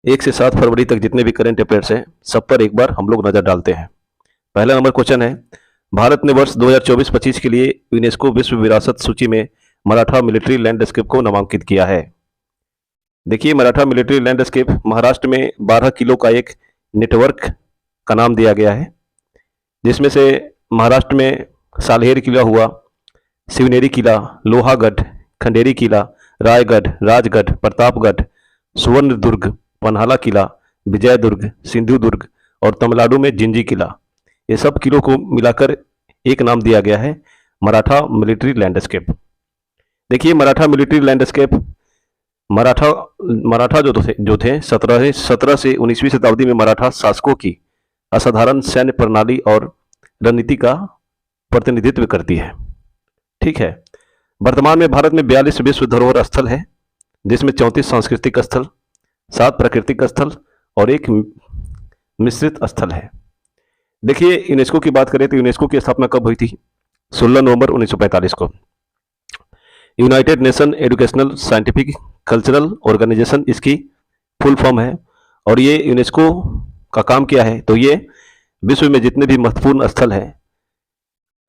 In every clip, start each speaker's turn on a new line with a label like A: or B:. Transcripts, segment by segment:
A: 1 से 7 फरवरी तक जितने भी करंट अफेयर्स हैं सब पर एक बार हम लोग नजर डालते हैं। पहला नंबर क्वेश्चन है, भारत ने वर्ष 2024-25 के लिए यूनेस्को विश्व विरासत सूची में मराठा मिलिट्री लैंडस्केप को नामांकित किया है। देखिए, मराठा मिलिट्री लैंडस्केप महाराष्ट्र में 12 किलो का एक नेटवर्क का नाम दिया गया है, जिसमें से महाराष्ट्र में सालहेर किला हुआ, शिवनेरी किला, लोहागढ़, खंडेरी किला, रायगढ़, राजगढ़, प्रतापगढ़, सुवर्णदुर्ग, पन्हाला किला, विजयदुर्ग, सिंधुदुर्ग और तमिलनाडु में जिंजी किला, ये सब किलों को मिलाकर एक नाम दिया गया है, मराठा मिलिट्री लैंडस्केप। देखिए, मराठा मिलिट्री लैंडस्केप मराठा मराठा जो थे 17 से 19वीं शताब्दी में मराठा शासकों की असाधारण सैन्य प्रणाली और रणनीति का प्रतिनिधित्व करती है। ठीक है। वर्तमान में भारत में 42 विश्व धरोहर स्थल है, जिसमें 34 सांस्कृतिक स्थल, 7 प्राकृतिक स्थल और एक मिश्रित स्थल है। देखिए, यूनेस्को की बात करें तो यूनेस्को की स्थापना कब हुई थी? 16 नवंबर 1945 को। United Nation Educational Scientific Cultural Organization इसकी फुल फॉर्म है। और ये यूनेस्को का काम क्या है? तो ये विश्व में जितने भी महत्वपूर्ण स्थल हैं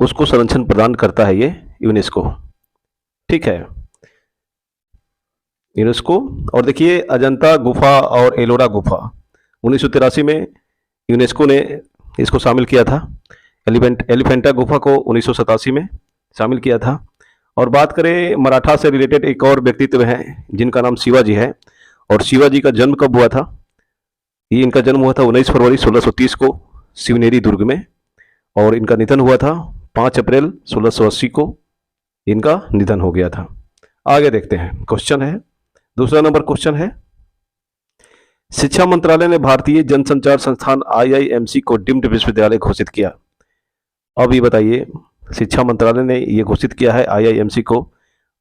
A: उसको संरक्षण प्रदान करता है, ये यूनेस्को। ठीक है, यूनेस्को। और देखिए, अजंता गुफा और एलोरा गुफा 1983 में यूनेस्को ने इसको शामिल किया था। एलिफेंटा गुफा को 1987 में शामिल किया था। और बात करें मराठा से रिलेटेड, एक और व्यक्तित्व हैं जिनका नाम शिवाजी है। और शिवाजी का जन्म कब हुआ था? ये इनका जन्म हुआ था 19 फरवरी 1630 को शिवनेरी दुर्ग में, और इनका निधन हुआ था 5 अप्रैल 1680 को इनका निधन हो गया था। आगे देखते हैं, क्वेश्चन है, दूसरा नंबर क्वेश्चन है, शिक्षा मंत्रालय ने भारतीय जनसंचार संस्थान आईआईएमसी को डीम्ड विश्वविद्यालय घोषित किया। अब ये बताइए, शिक्षा मंत्रालय ने ये घोषित किया है आईआईएमसी को।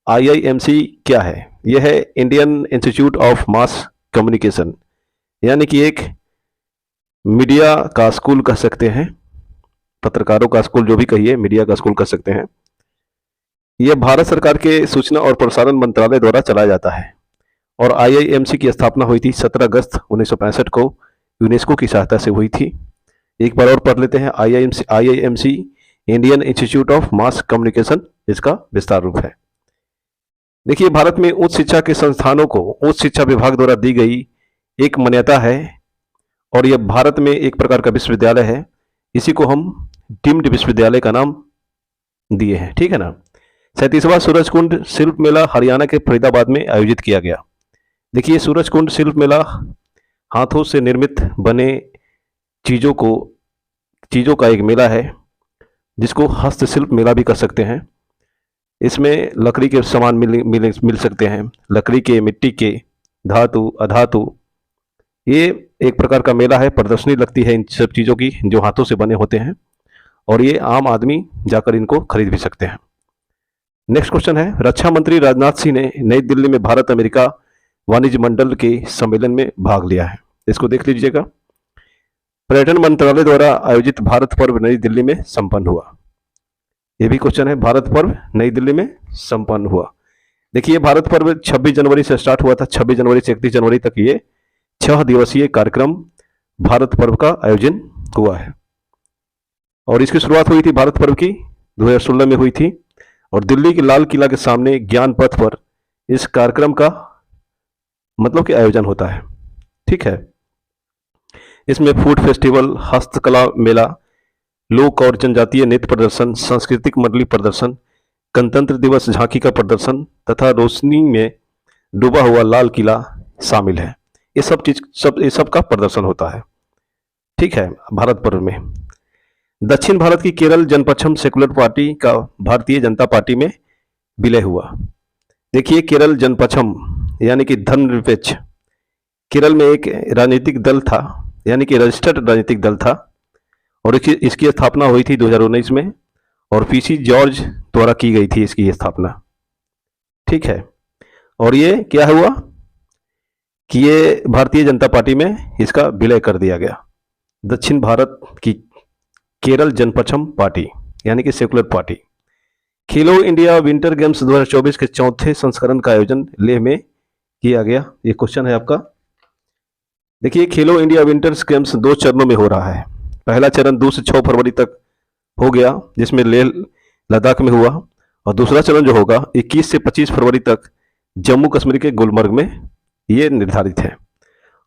A: आईआईएमसी क्या है? यह है Indian institute of mass communication, यानी कि एक मीडिया का स्कूल कह सकते हैं, पत्रकारों का स्कूल जो भी कहिए, मीडिया का स्कूल कह सकते हैं। यह भारत सरकार के सूचना और प्रसारण मंत्रालय द्वारा चलाया जाता है। और आईआईएमसी की स्थापना हुई थी 17 अगस्त 1965 को यूनेस्को की सहायता से हुई थी। एक बार और पढ़ लेते हैं, IIMC Indian institute of mass communication इसका विस्तार रूप है। देखिए, भारत में उच्च शिक्षा के संस्थानों को उच्च शिक्षा विभाग द्वारा दी गई एक मान्यता है, और यह भारत में एक प्रकार का विश्वविद्यालय है। इसी को हम डीम्ड विश्वविद्यालय का नाम दिए हैं। ठीक है ना। 37वां सूरजकुंड शिल्प मेला हरियाणा के फरीदाबाद में आयोजित किया गया। देखिए, सूरजकुंड शिल्प मेला हाथों से निर्मित बने चीज़ों का एक मेला है, जिसको हस्तशिल्प मेला भी कर सकते हैं। इसमें लकड़ी के सामान मिल सकते हैं, लकड़ी के, मिट्टी के, धातु, अधातु। ये एक प्रकार का मेला है, प्रदर्शनी लगती है इन सब चीज़ों की जो हाथों से बने होते हैं, और ये आम आदमी जाकर इनको खरीद भी सकते हैं। नेक्स्ट क्वेश्चन है, रक्षा मंत्री राजनाथ सिंह ने नई दिल्ली में भारत अमेरिका वाणिज्य मंडल के सम्मेलन में भाग लिया है। इसको देख लीजिएगा। पर्यटन मंत्रालय द्वारा आयोजित भारत पर्व नई दिल्ली में संपन्न हुआ। यह भी क्वेश्चन है, भारत पर्व नई दिल्ली में संपन्न हुआ। देखिए, भारत पर्व 26 जनवरी से स्टार्ट हुआ था। 26 जनवरी से 31 जनवरी तक ये 6 दिवसीय कार्यक्रम भारत पर्व का आयोजन हुआ है। और इसकी शुरुआत हुई थी भारत पर्व की 2016 में हुई थी, और दिल्ली के लाल किला के सामने ज्ञान पथ पर इस कार्यक्रम का मतलब कि आयोजन होता है। ठीक है। इसमें फूड फेस्टिवल, हस्तकला मेला, लोक और जनजातीय नृत्य प्रदर्शन, सांस्कृतिक मंडली प्रदर्शन, गणतंत्र दिवस झांकी का प्रदर्शन तथा रोशनी में डूबा हुआ लाल किला शामिल है। ये सब का प्रदर्शन होता है। ठीक है। भारत पर्व में दक्षिण भारत की केरल जनपक्षम सेकुलर पार्टी का भारतीय जनता पार्टी में विलय हुआ। देखिए, केरल जनपक्षम यानी कि धर्मनिरपेक्ष, केरल में एक राजनीतिक दल था, यानी कि रजिस्टर्ड राजनीतिक दल था, और इसकी स्थापना हुई थी 2019 में, और पीसी जॉर्ज द्वारा की गई थी इसकी स्थापना। ठीक है। और ये क्या हुआ कि ये भारतीय जनता पार्टी में इसका विलय कर दिया गया। दक्षिण भारत की केरल जनपक्षम पार्टी यानी कि सेकुलर पार्टी। खेलो इंडिया विंटर गेम्स 2024 के चौथे संस्करण का आयोजन लेह में किया गया। ये क्वेश्चन है आपका। देखिए, खेलो इंडिया विंटर्स गेम्स 2 चरणों में हो रहा है। पहला चरण 2 से 6 फरवरी तक हो गया, जिसमें लेह लद्दाख में हुआ, और दूसरा चरण जो होगा 21 से 25 फरवरी तक जम्मू कश्मीर के गुलमर्ग में ये निर्धारित है।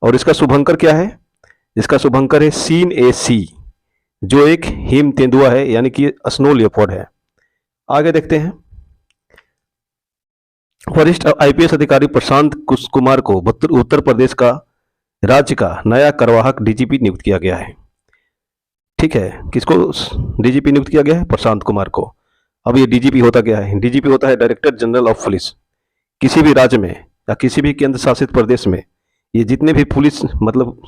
A: और इसका शुभंकर क्या है? इसका शुभंकर है सीन ए सी, जो एक हिम तेंदुआ है, यानी कि स्नो लियोपार्ड है। आगे देखते हैं। वरिष्ठ आईपीएस अधिकारी प्रशांत कुमार को उत्तर प्रदेश का राज्य का नया कार्यवाहक डीजीपी नियुक्त किया गया है। ठीक है, किसको डीजीपी नियुक्त किया गया है? प्रशांत कुमार को। अब ये डीजीपी होता क्या है? डीजीपी होता है डायरेक्टर जनरल ऑफ पुलिस। किसी भी राज्य में या किसी भी केंद्र शासित प्रदेश में ये जितने भी पुलिस, मतलब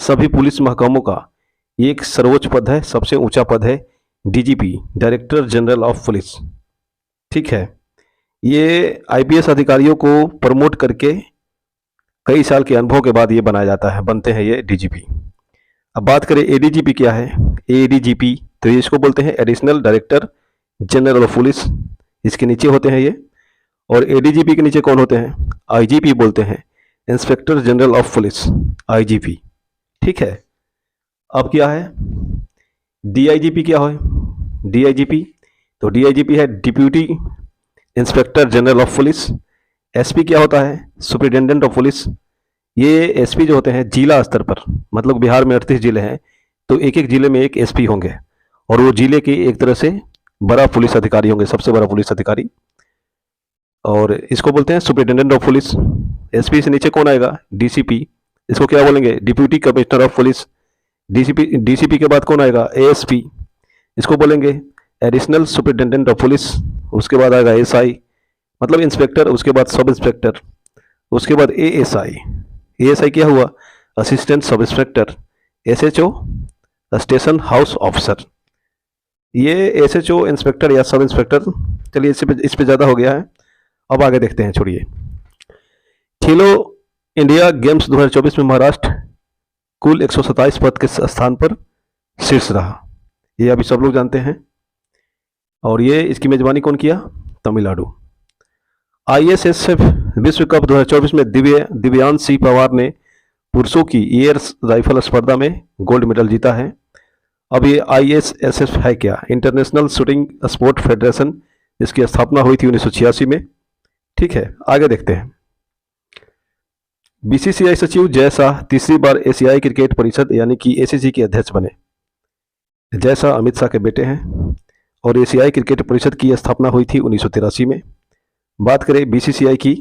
A: सभी पुलिस महकमों का एक सर्वोच्च पद है, सबसे ऊंचा पद है DGP, director general of police. ठीक है, ये आईपीएस अधिकारियों को प्रमोट करके कई साल के अनुभव के बाद ये बनाया जाता है, बनते हैं ये डीजीपी। अब बात करें एडीजीपी क्या है? एडीजीपी तो इसको बोलते हैं additional director general of police, इसके नीचे होते हैं ये। और एडीजीपी के नीचे कौन होते हैं? आईजीपी बोलते हैं, inspector general of police, IGP. ठीक है, अब क्या है? डीआईजीपी क्या है? डीआईजीपी तो डीआईजीपी है deputy inspector general of police. SP क्या होता है? Superintendent of police. ये एसपी जो होते हैं जिला स्तर पर, मतलब बिहार में 38 जिले हैं, तो एक एक जिले में एक एसपी होंगे, और वो जिले के एक तरह से बड़ा पुलिस अधिकारी होंगे, सबसे बड़ा पुलिस अधिकारी, और इसको बोलते हैं सुपरिटेंडेंट ऑफ पुलिस। एसपी से नीचे कौन आएगा? डीसीपी, इसको क्या बोलेंगे? Deputy commissioner of police. DCP के बाद कौन आएगा? एएसपी, इसको बोलेंगे एडिशनल सुपरिटेंडेंट ऑफ पुलिस। उसके बाद आएगा एसआई, मतलब इंस्पेक्टर, उसके बाद सब इंस्पेक्टर, उसके बाद एएसआई। एएसआई क्या हुआ? Assistant sub inspector. SHO station house officer. ये एसएचओ इंस्पेक्टर या सब इंस्पेक्टर, चलिए इस पे ज़्यादा हो गया है, अब आगे देखते हैं, छोड़िए। खेलो इंडिया गेम्स 2024 में महाराष्ट्र कुल 127 पद के स्थान पर शीर्ष रहा, ये अभी सब लोग जानते हैं। और ये इसकी मेजबानी कौन किया? तमिलनाडु। आईएसएसएफ विश्व कप 2024 में दिव्यांश सिंह पवार ने पुरुषों की एयर राइफल स्पर्धा में गोल्ड मेडल जीता है। अब ये आईएसएसएफ है क्या? इंटरनेशनल शूटिंग स्पोर्ट फेडरेशन, इसकी स्थापना हुई थी 1986 में। ठीक है, आगे देखते हैं। बीसीसीआई सचिव जय शाह तीसरी बार एशियाई क्रिकेट परिषद यानी कि एसीसी के अध्यक्ष बने। जय शाह अमित शाह के बेटे हैं, और एशियाई क्रिकेट परिषद की स्थापना हुई थी 1983 में। बात करें बीसीसीआई की,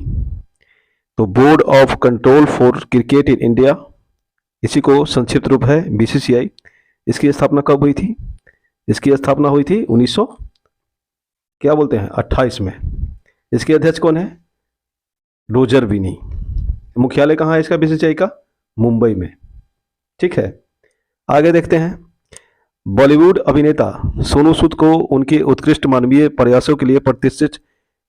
A: तो board of control for cricket in India, इसी को संक्षिप्त रूप है बीसीसीआई। इसकी स्थापना कब हुई थी? इसकी स्थापना हुई थी 1928 में। इसके अध्यक्ष कौन है? रोजर विनी। मुख्यालय कहाँ है इसका बीसीसीआई का? मुंबई में। ठीक है, आगे देखते हैं। बॉलीवुड अभिनेता सोनू सूद को उनके उत्कृष्ट मानवीय प्रयासों के लिए प्रतिष्ठित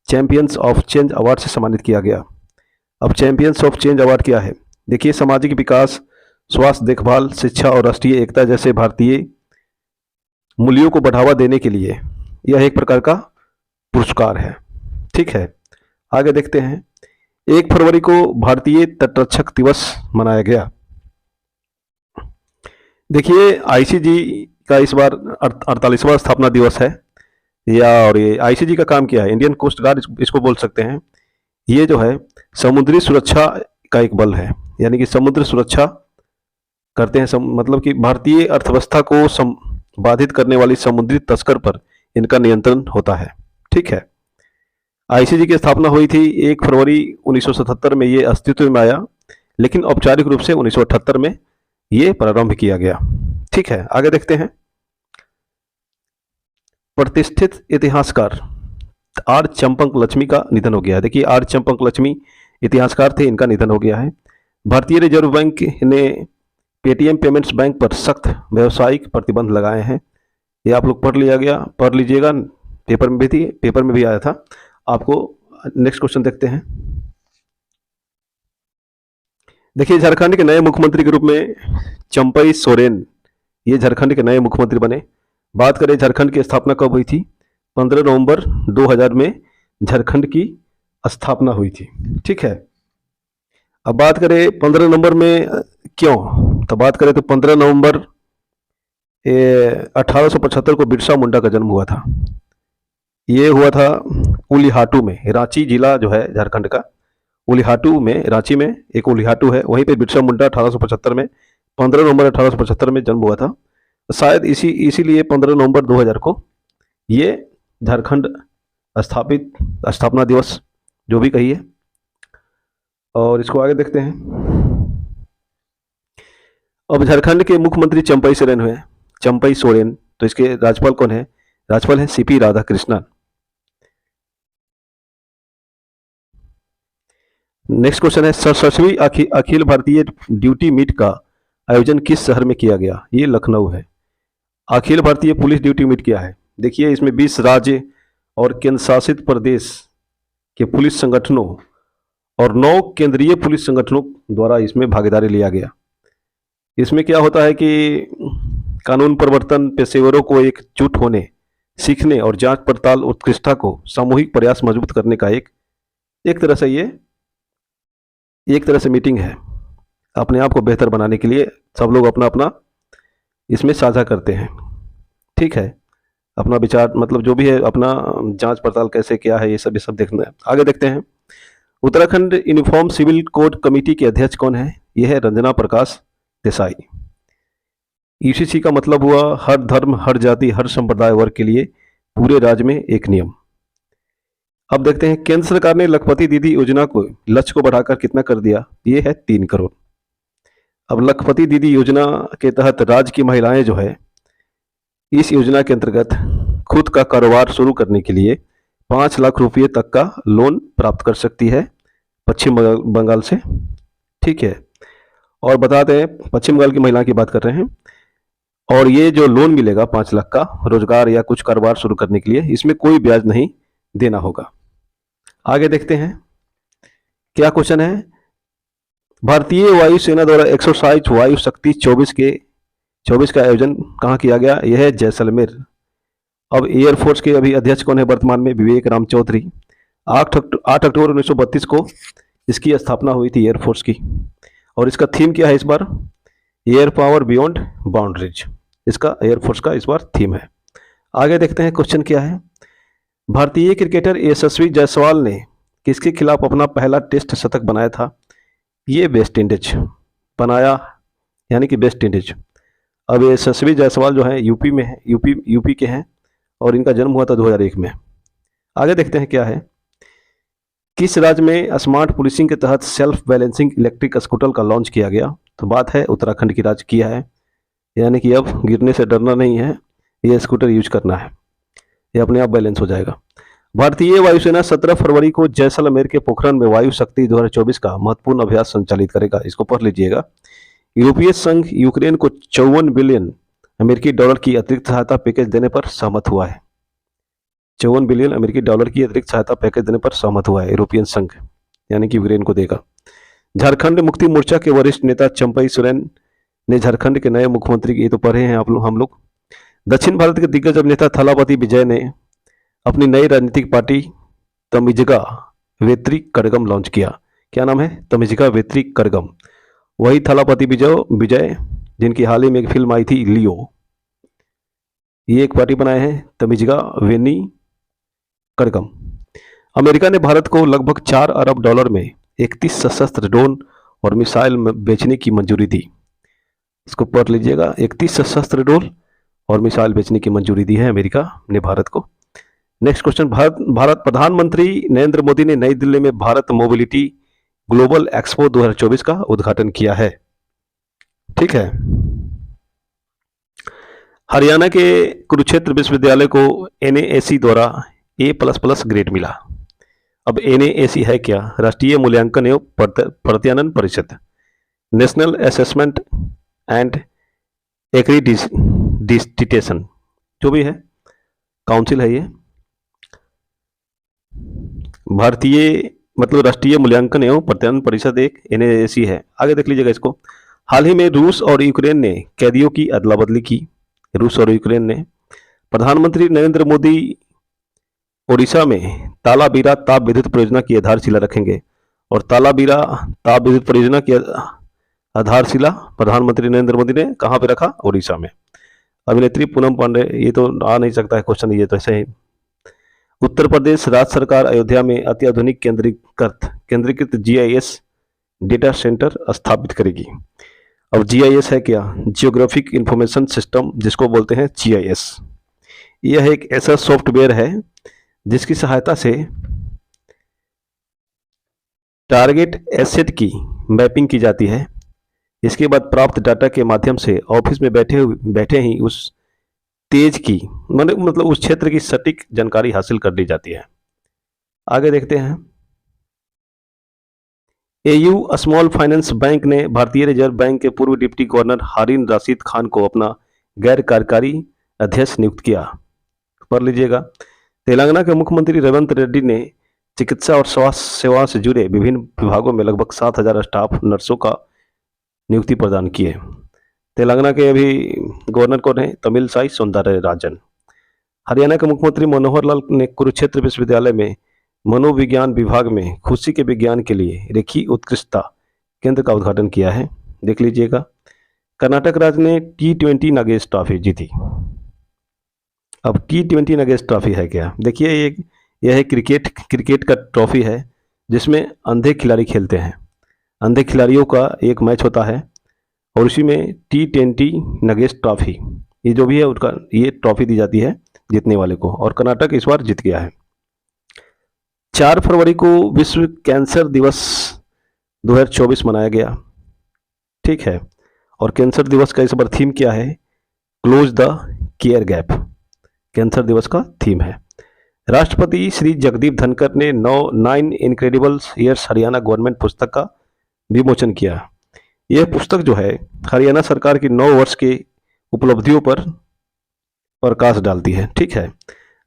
A: चैंपियंस ऑफ चेंज अवार्ड से सम्मानित किया गया। अब चैंपियंस ऑफ चेंज अवार्ड क्या है? देखिए, सामाजिक विकास, स्वास्थ्य देखभाल, शिक्षा और राष्ट्रीय एकता जैसे भारतीय मूल्यों को बढ़ावा देने के लिए यह एक प्रकार का पुरस्कार है। ठीक है, आगे देखते हैं। 1 फरवरी को भारतीय तटरक्षक दिवस मनाया गया। देखिए, आईसीजी का इस बार 48वां स्थापना दिवस है, और ये आईसीजी का काम क्या है? इंडियन कोस्ट गार्ड इसको बोल सकते हैं। ये जो है समुद्री सुरक्षा का एक बल है, यानी कि समुद्र सुरक्षा करते हैं, मतलब कि भारतीय अर्थव्यवस्था को बाधित करने वाली समुद्री तस्कर पर इनका नियंत्रण होता है। ठीक है, आईसीजी की स्थापना हुई थी 1 फरवरी 1977 में, ये अस्तित्व में आया, लेकिन औपचारिक रूप से 1978 में ये प्रारंभ किया गया। ठीक है, आगे देखते हैं। प्रतिष्ठित इतिहासकार आर चंपक लक्ष्मी का निधन हो गया है। देखिए, आर चंपक लक्ष्मी इतिहासकार थे, इनका निधन हो गया है। भारतीय रिजर्व बैंक ने पेटीएम पेमेंट्स बैंक पर सख्त व्यावसायिक प्रतिबंध लगाए हैं। ये आप लोग पढ़ लीजिएगा, पेपर में भी आया था आपको। नेक्स्ट क्वेश्चन देखते हैं। देखिए, झारखंड के नए मुख्यमंत्री के रूप में चंपई सोरेन, ये झारखंड के नए मुख्यमंत्री बने। बात करें झारखंड की स्थापना कब हुई थी? 15 नवंबर 2000 में झारखंड की स्थापना हुई थी। ठीक है, अब बात करें 15 नवंबर में क्यों, तो बात करें तो 15 नवंबर 1875 को बिरसा मुंडा का जन्म हुआ था। ये हुआ था उलीहाटू में, रांची जिला जो है झारखंड का, उलीहाटू में, रांची में एक उलीहाटू है, वहीं पे बिरसा मुंडा 1875 में 15 नवंबर 1875 में जन्म हुआ था। शायद इसीलिए 15 नवंबर 2000 को ये झारखंड स्थापना दिवस जो भी कहिए। और इसको आगे देखते हैं। अब झारखंड के मुख्यमंत्री चंपई सोरेन हुए, चंपई सोरेन। तो इसके राज्यपाल कौन है? राज्यपाल है सीपी राधाकृष्णन। नेक्स्ट क्वेश्चन है 67वीं अखिल भारतीय ड्यूटी मीट का आयोजन किस शहर में किया गया? ये लखनऊ है। Akhil Bharatiya police duty meet क्या है? देखिए, इसमें 20 राज्य और केंद्र शासित प्रदेश के पुलिस संगठनों और 9 केंद्रीय पुलिस संगठनों द्वारा इसमें भागीदारी लिया गया। इसमें क्या होता है कि कानून प्रवर्तन पेशेवरों को एकजुट होने, सीखने और जांच पड़ताल उत्कृष्टता को सामूहिक प्रयास मजबूत करने का एक तरह से मीटिंग है। अपने आप को बेहतर बनाने के लिए सब लोग अपना अपना इसमें साझा करते हैं। ठीक है, अपना विचार मतलब जो भी है, अपना जांच पड़ताल कैसे क्या है, ये सब देखना है। आगे देखते हैं। Uttarakhand uniform civil code committee के अध्यक्ष कौन है? यह है रंजना प्रकाश देसाई। यूसीसी का मतलब हुआ हर धर्म, हर जाति, हर संप्रदाय वर्ग के लिए पूरे राज्य में एक नियम। अब देखते हैं, केंद्र सरकार ने लखपति दीदी योजना को लक्ष्य को बढ़ाकर कितना कर दिया? ये है 3 करोड़। अब लखपति दीदी योजना के तहत राज्य की महिलाएं जो है, इस योजना के अंतर्गत खुद का कारोबार शुरू करने के लिए 5 लाख रुपये तक का लोन प्राप्त कर सकती है पश्चिम बंगाल से। ठीक है, और बता दें, पश्चिम बंगाल की महिला की बात कर रहे हैं। और ये जो लोन मिलेगा 5 लाख का, रोजगार या कुछ कारोबार शुरू करने के लिए, इसमें कोई ब्याज नहीं देना होगा। आगे देखते हैं क्या क्वेश्चन है। भारतीय वायुसेना द्वारा 160 वायु शक्ति 24 का आयोजन कहाँ किया गया? यह है जैसलमेर। अब एयरफोर्स के अभी अध्यक्ष कौन है वर्तमान में? विवेक राम चौधरी। 8 अक्टूबर 1932 को इसकी स्थापना हुई थी एयरफोर्स की। और इसका थीम क्या है इस बार? एयर पावर बियॉन्ड बाउंड्रीज, इसका एयरफोर्स का इस बार थीम है। आगे देखते हैं क्वेश्चन क्या है। भारतीय क्रिकेटर यशस्वी जायसवाल ने किसके खिलाफ अपना पहला टेस्ट शतक बनाया था? ये वेस्ट इंडीज बनाया, यानी कि वेस्ट इंडीज। अब यशस्वी जायसवाल जो है यूपी में है, यूपी के हैं, और इनका जन्म हुआ था 2001 में। आगे देखते हैं क्या है। किस राज्य में स्मार्ट पुलिसिंग के तहत सेल्फ बैलेंसिंग इलेक्ट्रिक स्कूटर का लॉन्च किया गया? तो बात है उत्तराखंड की राज्य किया है, यानी कि अब गिरने से डरना नहीं है, ये स्कूटर यूज करना है, ये अपने आप बैलेंस हो जाएगा। भारतीय वायुसेना 17 फरवरी को जैसलमेर के पोखरण में वायु शक्ति 2024 का महत्वपूर्ण अभ्यास संचालित करेगा। इसको पढ़ लीजिएगा। यूरोपीय संघ यूक्रेन को 54 बिलियन अमेरिकी डॉलर की अतिरिक्त सहायता पैकेज देने पर सहमत हुआ है। 54 बिलियन अमेरिकी डॉलर की अतिरिक्त सहायता पैकेज देने पर सहमत हुआ है यूरोपियन संघ, यानी कि यूक्रेन को देगा। झारखंड मुक्ति मोर्चा के वरिष्ठ नेता चंपई सोरेन ने झारखंड के नए मुख्यमंत्री, ये तो पढ़े हैं हम लोग। दक्षिण भारत के दिग्गज अभिनेता थलापति विजय ने अपनी नई राजनीतिक पार्टी तमिजगा वेत्री कड़गम लॉन्च किया। क्या नाम है? तमिजगा वेत्री कड़गम। वही थलापति विजय जिनकी हाल ही में एक फिल्म आई थी लियो, ये एक पार्टी बनाए हैं तमिजगा वेनी कड़गम। अमेरिका ने भारत को लगभग 4 अरब डॉलर में 31 सशस्त्र ड्रोन और मिसाइल बेचने की मंजूरी दी। इसको पढ़ लीजिएगा। 31 सशस्त्र ड्रोन और मिसाइल बेचने की मंजूरी दी है अमेरिका ने भारत को। Next question. भारत प्रधानमंत्री नरेंद्र मोदी ने नई दिल्ली में भारत मोबिलिटी ग्लोबल एक्सपो 2024 का उद्घाटन किया है। ठीक है। हरियाणा के कुरुक्षेत्र विश्वविद्यालय को NAAC द्वारा A++ ग्रेड मिला। अब NAAC है क्या? राष्ट्रीय मूल्यांकन एवं प्रत्यानन परिषद, नेशनल असेसमेंट एंड एक्रीडिटेशन, जो भी है काउंसिल है ये। भारतीय मतलब राष्ट्रीय मूल्यांकन एवं प्रत्यानन परिषद एक NAAC है। आगे देख लीजिएगा इसको। हाल ही में रूस और यूक्रेन ने कैदियों की अदला बदली की। रूस और यूक्रेन ने। प्रधानमंत्री नरेंद्र मोदी ओडिशा में तालाबीरा ताप विद्युत परियोजना की आधारशिला रखेंगे। और तालाबीरा ताप विद्युत परियोजना की आधारशिला प्रधानमंत्री नरेंद्र मोदी ने कहाँ पे रखा? ओडिशा में। अभिनेत्री पूनम पांडे, ये तो आ नहीं सकता है क्वेश्चन, ये तो ऐसे ही। उत्तर प्रदेश राज्य सरकार अयोध्या में अत्याधुनिक केंद्रीकृत जीआईएस डेटा सेंटर स्थापित करेगी। अब जीआईएस है क्या? जियोग्राफिक इंफॉर्मेशन सिस्टम, जिसको बोलते हैं जीआईएस। यह एक ऐसा सॉफ्टवेयर है जिसकी सहायता से टारगेट एसेट की मैपिंग की जाती है। इसके बाद प्राप्त डाटा के माध्यम से ऑफिस में बैठे ही उस तेज की मतलब उस क्षेत्र की सटीक जानकारी हासिल कर ली जाती है। आगे देखते हैं। एयू स्मॉल फाइनेंस बैंक ने भारतीय रिजर्व बैंक के पूर्व डिप्टी गवर्नर हारून रशीद खान को अपना गैर कार्यकारी अध्यक्ष नियुक्त किया। पढ़ लीजिएगा। तेलंगाना के मुख्यमंत्री रेवंत रेड्डी ने चिकित्सा और स्वास्थ्य सेवा से जुड़े विभिन्न विभागों में लगभग 7,000 स्टाफ नर्सों का नियुक्ति प्रदान किए। तेलंगाना के अभी गवर्नर कौन है? तमिलसाई सौंदरराजन। हरियाणा के मुख्यमंत्री मनोहर लाल ने कुरुक्षेत्र विश्वविद्यालय में मनोविज्ञान विभाग में खुशी के विज्ञान के लिए रेखी उत्कृष्टता केंद्र का उद्घाटन किया है। देख लीजिएगा। कर्नाटक राज्य ने T20 नागेश ट्रॉफी जीती। अब T20 नागेश ट्रॉफी है क्या? देखिए, यह क्रिकेट का ट्रॉफी है जिसमें अंधे खिलाड़ी खेलते हैं। अंधे खिलाड़ियों का एक मैच होता है और उसी में T20 नागेश ट्रॉफी, ये जो भी है उसका ये ट्रॉफी दी जाती है जीतने वाले को, और कर्नाटक इस बार जीत गया है। 4 फरवरी को विश्व कैंसर दिवस 2024 मनाया गया। ठीक है। और कैंसर दिवस का इस बार थीम क्या है? Close the care gap, cancer दिवस का थीम है। राष्ट्रपति श्री जगदीप धनखड़ ने 9 इनक्रेडिबल ईयर्स हरियाणा गवर्नमेंट पुस्तक का विमोचन किया। यह पुस्तक जो है हरियाणा सरकार की 9 वर्ष की उपलब्धियों पर प्रकाश डालती है। ठीक है।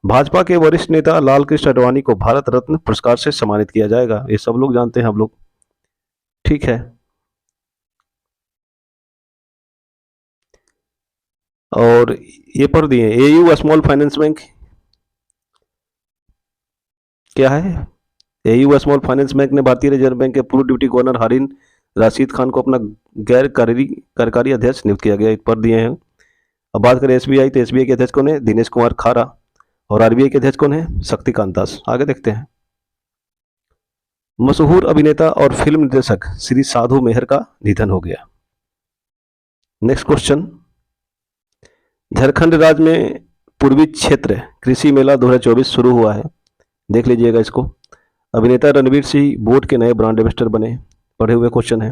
A: भाजपा के वरिष्ठ नेता लाल कृष्ण आडवाणी को भारत रत्न पुरस्कार से सम्मानित किया जाएगा। ये सब लोग जानते हैं हम लोग। ठीक है। और ये पढ़ दिए, एयू स्मॉल फाइनेंस बैंक क्या है? एयू स्मॉल फाइनेंस बैंक ने भारतीय रिजर्व बैंक के पूर्व डिप्टी गवर्नर हारून रशीद खान को अपना गैर कार्यकारी अध्यक्ष नियुक्त किया गया। पढ़ दिए हैं। अब बात करें एसबीआई, तो एसबीआई के अध्यक्ष कौन है? दिनेश कुमार खारा। और आरबीआई के अध्यक्ष कौन है? शक्तिकांत दास। आगे देखते हैं। मशहूर अभिनेता और फिल्म निर्देशक श्री साधु मेहर का निधन हो गया। Next question. झारखंड राज्य में पूर्वी क्षेत्र कृषि मेला 2024 शुरू हुआ है। देख लीजिएगा इसको। अभिनेता रणवीर सिंह बोट के नए ब्रांड एम्बेसडर बने। पढ़े हुए क्वेश्चन है।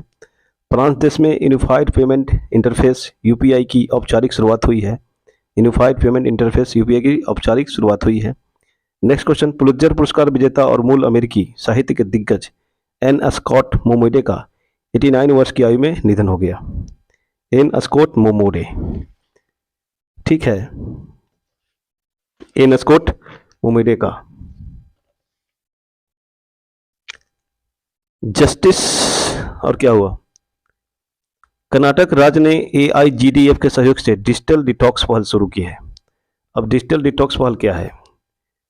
A: फ्रांस देश में यूनिफाइड पेमेंट इंटरफेस यूपीआई की औपचारिक शुरुआत हुई है। यूनिफाइड पेमेंट इंटरफेस यूपीआई की औपचारिक शुरुआत हुई है। Next question. पुलित्जर पुरस्कार विजेता और मूल अमेरिकी साहित्य के दिग्गज एन स्कॉट मोमोडे का 89 वर्ष की आयु में निधन हो गया। N Scott Momaday. ठीक है। एन स्कॉट मोमोडे का। जस्टिस और क्या हुआ? कर्नाटक राज्य ने AIGDF के सहयोग से डिजिटल डिटॉक्स पहल शुरू की है। अब डिजिटल डिटॉक्स पहल क्या है?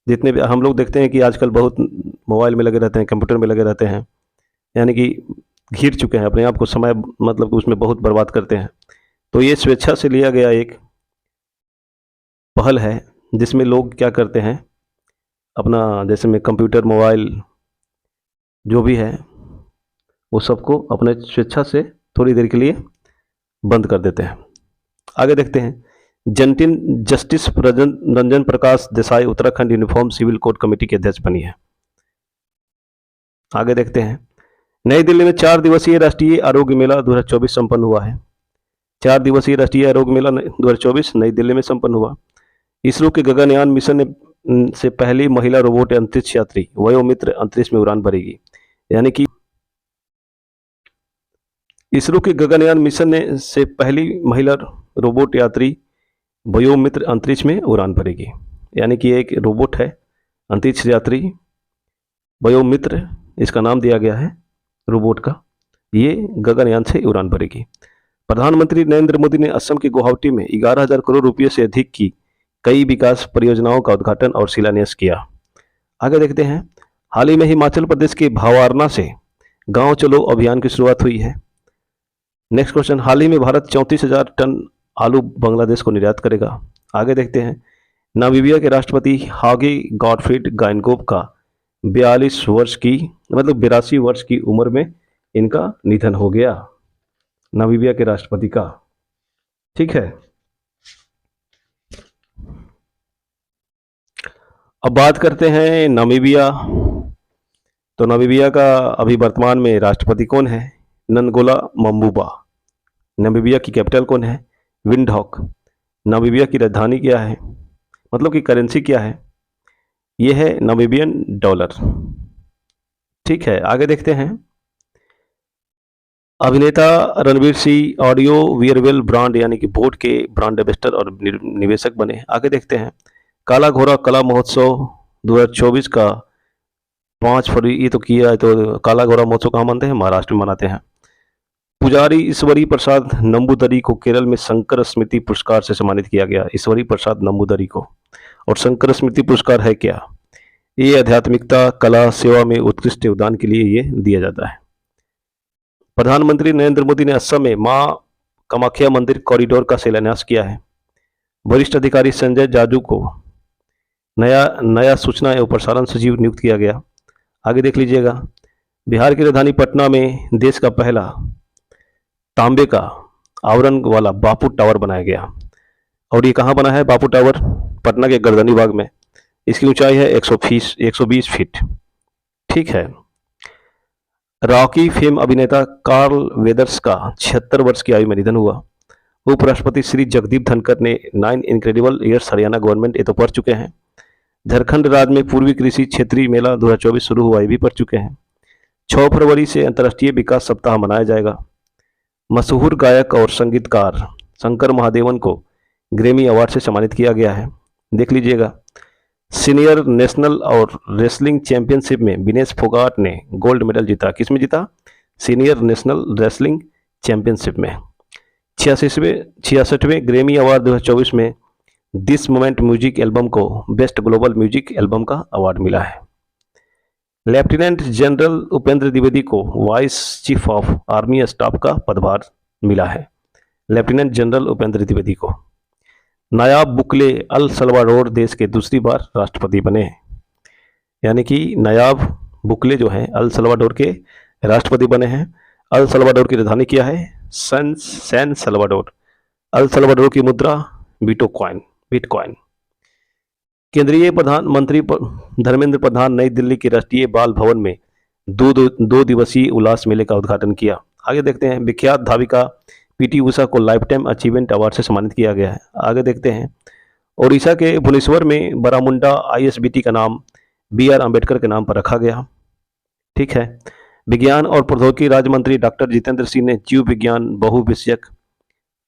A: जितने भी हम लोग देखते हैं कि आजकल बहुत मोबाइल में लगे रहते हैं, कंप्यूटर में लगे रहते हैं, यानी कि घिर चुके हैं अपने आप को, समय मतलब उसमें बहुत बर्बाद करते हैं। तो ये स्वेच्छा से लिया गया एक पहल है जिसमें लोग क्या करते हैं, अपना जैसे में कंप्यूटर, मोबाइल जो भी है वो सबको अपने स्वेच्छा से थोड़ी देर के लिए बंद कर देते हैं। आगे देखते हैं। Justice Ranjan Prakash Desai Uttarakhand uniform civil code committee के अध्यक्ष बनी है। आगे देखते हैं। नई दिल्ली में 4 दिवसीय राष्ट्रीय आरोग्य मेला 2024 संपन्न हुआ है। 4 दिवसीय राष्ट्रीय आरोग्य मेला 2024 नई दिल्ली में संपन्न हुआ। इसरो के गगनयान मिशन से पहली महिला रोबोट अंतरिक्ष यात्री वयोमित्र अंतरिक्ष में उड़ान भरेगी। यानी कि इसरो के गगनयान मिशन से पहली महिला रोबोट यात्री वयोमित्र अंतरिक्ष में उड़ान भरेगी। यानी कि एक रोबोट है अंतरिक्ष यात्री वयोमित्र, इसका नाम दिया गया है रोबोट का। ये गगनयान से उड़ान भरेगी। प्रधानमंत्री नरेंद्र मोदी ने असम के गुवाहाटी में 11,000 करोड़ रुपये से अधिक की कई विकास परियोजनाओं का उद्घाटन और शिलान्यास किया। आगे देखते हैं। हाल ही में हिमाचल प्रदेश के भावारना से गांव चलो अभियान की शुरुआत हुई है। नेक्स्ट क्वेश्चन, हाल ही में भारत 34,000 टन आलू बांग्लादेश को निर्यात करेगा। आगे देखते हैं, नामीबिया के राष्ट्रपति हागे गॉटफ्रीड गाइनगोब का 82 वर्ष की उम्र में इनका निधन हो गया, नामीबिया के राष्ट्रपति का। ठीक है, अब बात करते हैं नामीबिया। तो नामीबिया का अभी वर्तमान में राष्ट्रपति कौन है? ननगोला मम्बुबा। नामीबिया की कैपिटल कौन है? विंडहॉक। नामीबिया की राजधानी क्या है, मतलब कि करेंसी क्या है? यह है नामीबियन डॉलर। ठीक है, आगे देखते हैं, अभिनेता रणवीर सिंह ऑडियो वियरवेल ब्रांड यानी कि बोट के ब्रांड एम्बेसडर और निवेशक बने। आगे देखते हैं, काला घोड़ा कला महोत्सव 2024 का 5 फरवरी, ये तो किया है, तो काला घोड़ा महोत्सव कहाँ मानते हैं? महाराष्ट्र में मनाते हैं। पुजारी ईश्वरी प्रसाद नंबूदरी को केरल में शंकर स्मृति पुरस्कार से सम्मानित किया गया। ईश्वरी प्रसाद नंबूदरी को। और शंकर स्मृति पुरस्कार है क्या? ये आध्यात्मिकता, कला, सेवा में उत्कृष्ट योगदान के लिए ये दिया जाता है। प्रधानमंत्री नरेंद्र मोदी ने असम में मां कामाख्या मंदिर कॉरिडोर का शिलान्यास किया है। वरिष्ठ अधिकारी संजय जाजू को नया सूचना एवं प्रसारण सचिव नियुक्त किया गया। आगे देख लीजिएगा, बिहार की राजधानी पटना में देश का पहला तांबे का आवरण वाला बापू टावर बनाया गया। और ये कहाँ बना है बापू टावर? पटना के गर्दनी बाग में। इसकी ऊंचाई है 120 फीट। ठीक है, रॉकी फेम अभिनेता कार्ल वेदर्स का 76 वर्ष की आयु में निधन हुआ। उपराष्ट्रपति श्री जगदीप धनखड़ ने 9 इनक्रेडिबल ईयर्स हरियाणा गवर्नमेंट, ये तो पढ़ चुके हैं। झारखंड राज्य में पूर्वी कृषि क्षेत्रीय मेला 2024 शुरू हुआ, ये भी पढ़ चुके हैं। 6 फरवरी से अंतर्राष्ट्रीय विकास सप्ताह मनाया जाएगा। मशहूर गायक और संगीतकार शंकर महादेवन को ग्रैमी अवार्ड से सम्मानित किया गया है। देख लीजिएगा, सीनियर नेशनल और रेसलिंग चैंपियनशिप में विनेश फोगाट ने गोल्ड मेडल जीता। किसमें जीता? सीनियर नेशनल रेसलिंग चैंपियनशिप में। 66वें ग्रैमी अवार्ड 2024 में दिस मोमेंट म्यूजिक एल्बम को बेस्ट ग्लोबल म्यूजिक एल्बम का अवार्ड मिला है। लेफ्टिनेंट जनरल उपेंद्र द्विवेदी को vice chief of army staff का पदभार मिला है। लेफ्टिनेंट जनरल उपेंद्र द्विवेदी को। नायाब बुकले अल सल्वाडोर देश के दूसरी बार राष्ट्रपति बने हैं, यानी कि नायाब बुकले जो हैं अल सल्वाडोर के राष्ट्रपति बने हैं। अल सल्वाडोर की राजधानी क्या है? San Salvador. अल सल्वाडोर की मुद्रा बिटकॉइन। केंद्रीय प्रधानमंत्री धर्मेंद्र प्रधान नई दिल्ली के राष्ट्रीय बाल भवन में 2 दिवसीय उल्लास मेले का उद्घाटन किया। आगे देखते हैं, विख्यात धाविका पीटी उषा को लाइफ टाइम अचीवमेंट अवार्ड से सम्मानित किया गया है। आगे देखते हैं, ओडिशा के भुवनेश्वर में बरामुंडा आईएसबीटी का नाम BR अम्बेडकर के नाम पर रखा गया। ठीक है, विज्ञान और प्रौद्योगिकी राज्य मंत्री डॉक्टर जितेंद्र सिंह ने जीव विज्ञान बहुविषयक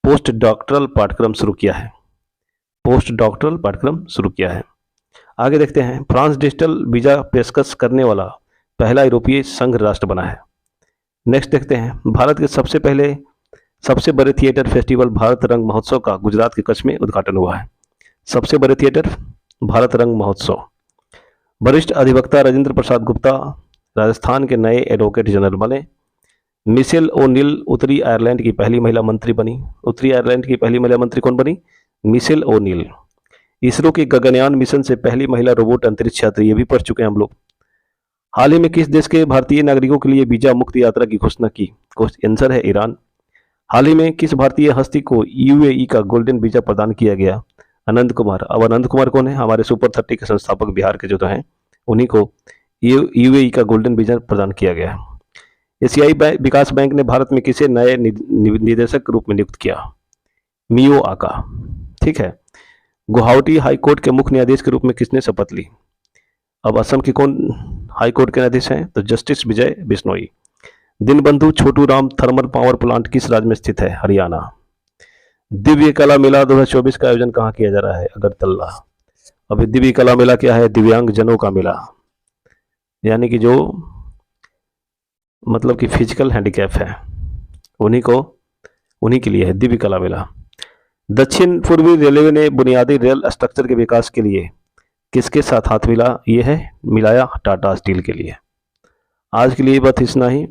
A: पोस्ट डॉक्टरल पाठ्यक्रम शुरू किया है। आगे देखते हैं, फ्रांस डिजिटल वीजा पेशकश करने वाला पहला यूरोपीय संघ राष्ट्र बना है। नेक्स्ट देखते हैं, भारत के सबसे बड़े थिएटर फेस्टिवल भारत रंग महोत्सव का गुजरात के कच्छ में उद्घाटन हुआ है। सबसे बड़े थिएटर भारत रंग महोत्सव। वरिष्ठ अधिवक्ता राजेंद्र प्रसाद गुप्ता राजस्थान के नए एडवोकेट जनरल बने। मिशेल ओ'नील उत्तरी आयरलैंड की पहली महिला मंत्री बनी। उत्तरी आयरलैंड की पहली महिला मंत्री कौन बनी? मिशेल ओ'नील। इसरो के गगनयान मिशन से पहली महिला रोबोट अंतरिक्ष यात्री, ये भी पढ़ चुके हैं हम लोग। हाल ही में किस देश के भारतीय नागरिकों के लिए वीजा मुक्त यात्रा की घोषणा की? आंसर है ईरान। हाल ही में किस भारतीय हस्ती को UAE का गोल्डन वीजा प्रदान किया गया? अनंत कुमार। अब अनंत कुमार कौन है? हमारे सुपर 30 के संस्थापक बिहार के जो तो हैं, उन्हीं को UAE का गोल्डन वीजा प्रदान किया गया। एशियाई विकास बैंक ने भारत में किसे नए निदेशक रूप में नियुक्त किया? मियो आका। ठीक है, गुवाहाटी हाईकोर्ट के मुख्य न्यायाधीश के रूप में किसने शपथ ली? अब असम के कौन हाईकोर्ट के न्यायाधीश हैं? तो जस्टिस विजय Bishnoi. Deenbandhu Chhotu Ram thermal power plant किस राज्य में स्थित है? हरियाणा। दिव्य कला मेला 2024 का आयोजन कहाँ किया जा रहा है? अगरतला। अभी दिव्य कला मेला क्या है? दिव्यांग जनों का मेला, यानी कि जो मतलब कि फिजिकल हैंडीकैप है उन्हीं के लिए है दिव्य कला मेला। दक्षिण पूर्वी रेलवे ने बुनियादी रेल स्ट्रक्चर के विकास के लिए किसके साथ हाथ मिला? ये है मिलाया टाटा स्टील के लिए। आज के लिए बस इतना ही।